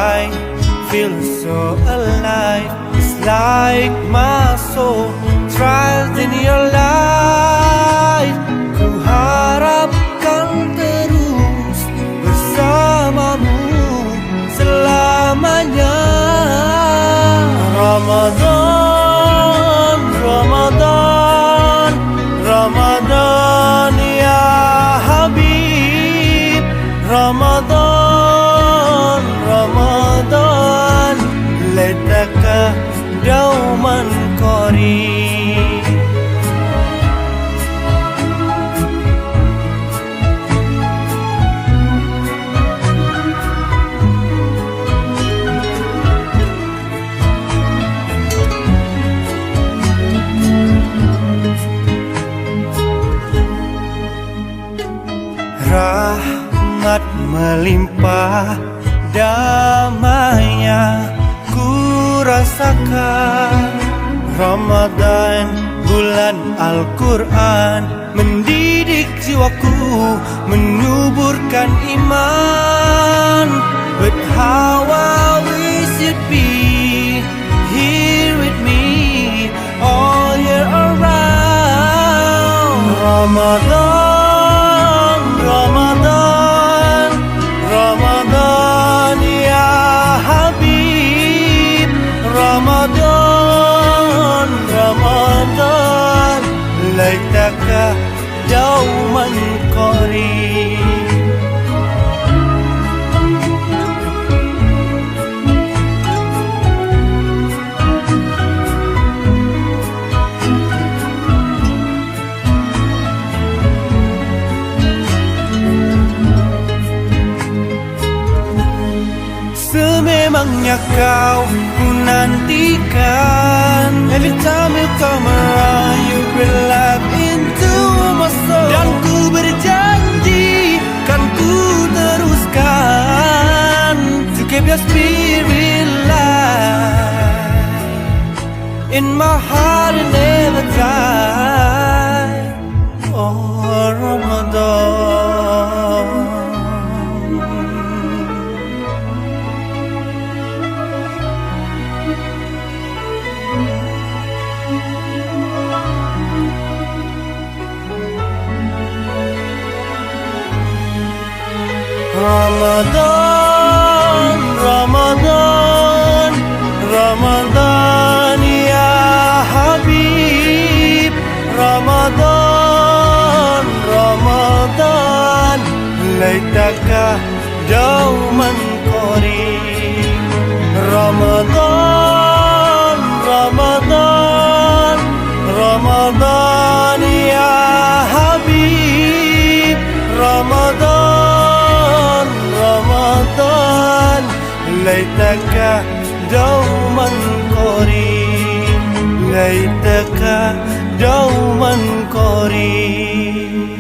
I feel so alive. It's like my soul thrives in your light. Ku harapkan terus bersamamu selamanya. Ramadan, Ramadan, Ramadan ya Habib. Ramadan, Ramadan, laitaka dauman qarib. Rahmat melimpah, damainya ku rasakan. Ramadan, bulan Al-Quran, mendidik jiwaku, menyuburkan iman. But how I wish you'd be here with me all year around. Ramadan, Ramadan, Ramadan ya Habib. Ramadan, Ramadan, laitaka dauman qarib. Sememangnya kau menantikan. Every time you come around, you bring life into my soul. Dan ku berjanji kan ku teruskan to keep your spirit light in my heart and never die. Oh Ramadan, Ramadan, Ramadan, Ramadan ya Habib. Ramadan, Ramadan, laitaka dauman qarib. Ramadan, Ramadan, Ramadan ya Habib. Ramadan, Ramadan, laitaka dauman qarib. Laitaka dauman qarib.